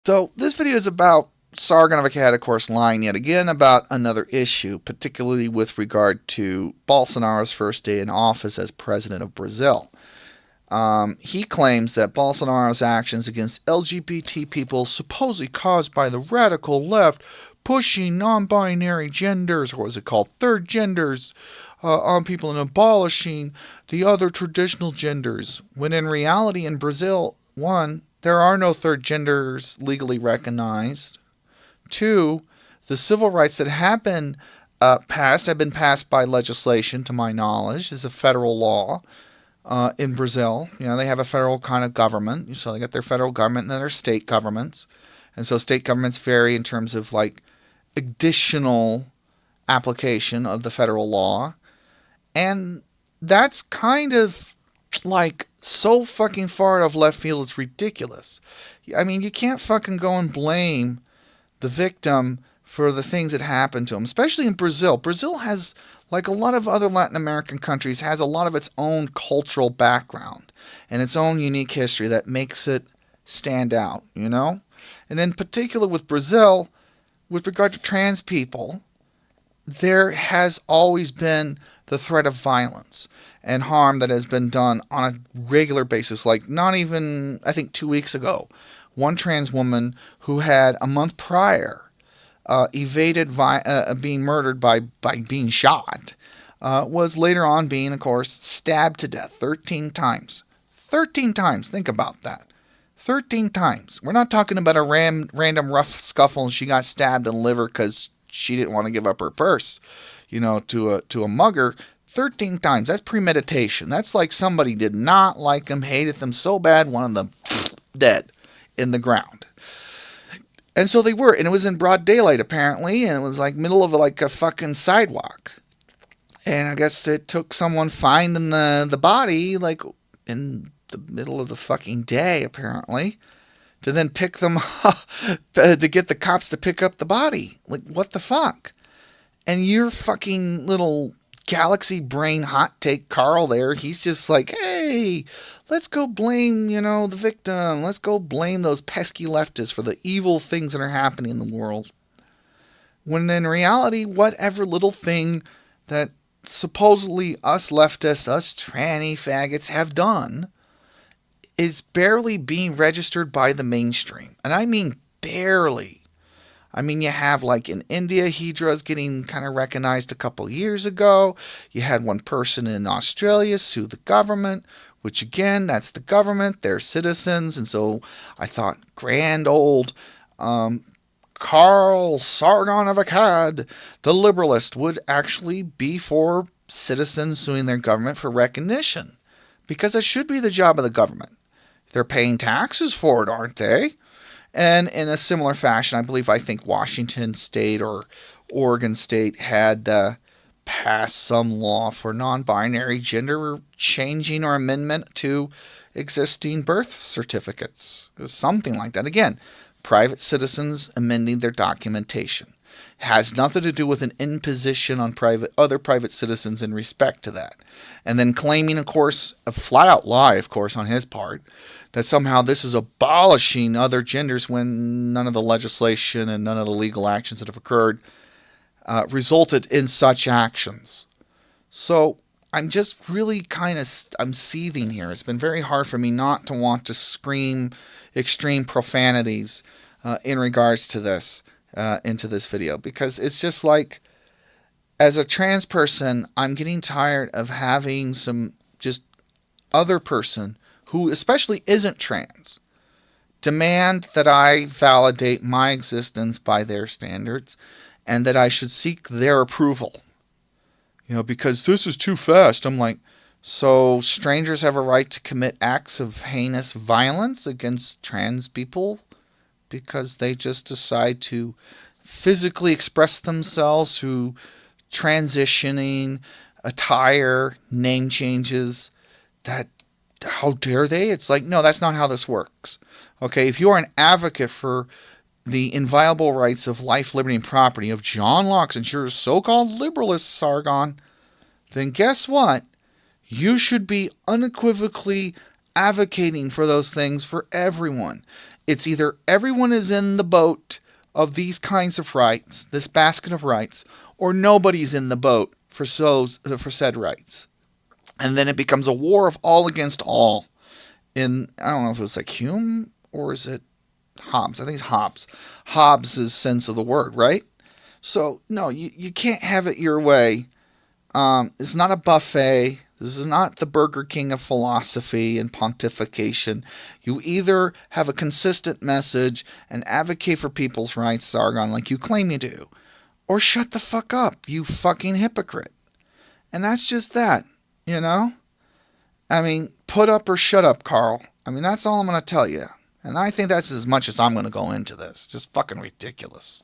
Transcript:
So this video is about Sargon of Akkad, of course, lying yet again about another issue, particularly with regard to Bolsonaro's first day in office as president of Brazil. He claims that Bolsonaro's actions against LGBT people, supposedly caused by the radical left, pushing non-binary genders, or what is it called, third genders, on people and abolishing the other traditional genders, when in reality in Brazil, one, there are no third genders legally recognized. Two, the civil rights that have been passed by legislation, to my knowledge, is a federal law in Brazil. You know, they have a federal kind of government, so they got their federal government and then their state governments, and so state governments vary in terms of like additional application of the federal law, and that's kind of like so fucking far out of left field, it's ridiculous. I mean, you can't fucking go and blame the victim for the things that happened to him, especially in Brazil. Brazil has, like a lot of other Latin American countries, has a lot of its own cultural background and its own unique history that makes it stand out, you know? And in particular with Brazil, with regard to trans people, there has always been the threat of violence and harm that has been done on a regular basis. Like, not even, I think 2 weeks ago, one trans woman who had a month prior evaded being murdered by being shot was later on being, of course, stabbed to death 13 times. 13 times. Think about that. 13 times. We're not talking about a random rough scuffle and she got stabbed in the liver because she didn't want to give up her purse, you know, to a mugger. 13 times. That's premeditation. That's like somebody did not like them, hated them so bad, wanted them dead in the ground. And so they were, and it was in broad daylight apparently, and it was like middle of like a fucking sidewalk. And I guess it took someone finding the body like in the middle of the fucking day apparently to then pick them up, to get the cops to pick up the body. Like, what the fuck? And your fucking little galaxy brain hot take Carl there, he's just like, hey, let's go blame, you know, the victim. Let's go blame those pesky leftists for the evil things that are happening in the world. When in reality, whatever little thing that supposedly us leftists, us tranny faggots have done is barely being registered by the mainstream. And I mean barely. I mean, you have, like, in India, Hydra's getting kind of recognized a couple years ago. You had one person in Australia sue the government, which, again, that's the government. They're citizens. And so I thought grand old Carl Sargon of Akkad, the liberalist, would actually be for citizens suing their government for recognition. Because it should be the job of the government. They're paying taxes for it, aren't they? And in a similar fashion, I think Washington State or Oregon State had passed some law for non-binary gender changing or amendment to existing birth certificates. It was something like that. Again, private citizens amending their documentation. Has nothing to do with an imposition on other private citizens in respect to that. And then claiming, of course, a flat-out lie, of course, on his part, that somehow this is abolishing other genders when none of the legislation and none of the legal actions that have occurred resulted in such actions. So I'm just really I'm seething here. It's been very hard for me not to want to scream extreme profanities in regards to this, into this video, because it's just like, as a trans person, I'm getting tired of having some just other person who especially isn't trans demand that I validate my existence by their standards and that I should seek their approval. You know, because this is too fast. I'm like, so strangers have a right to commit acts of heinous violence against trans people because they just decide to physically express themselves through transitioning, attire, name changes. That, how dare they? It's like, no, that's not how this works. Okay, if you are an advocate for the inviolable rights of life, liberty, and property of John Locke, and you're a so-called liberalist, Sargon, then guess what? You should be unequivocally advocating for those things for everyone. It's either everyone is in the boat of these kinds of rights, this basket of rights, or nobody's in the boat for said rights. And then it becomes a war of all against all. I don't know if it was like Hume or is it Hobbes? I think it's Hobbes. Hobbes' sense of the word, right? So, no, you can't have it your way. It's not a buffet. This is not the Burger King of philosophy and pontification. You either have a consistent message and advocate for people's rights, Sargon, like you claim you do, or shut the fuck up, you fucking hypocrite. And that's just that, you know? I mean, put up or shut up, Carl. I mean, that's all I'm going to tell you. And I think that's as much as I'm going to go into this. Just fucking ridiculous.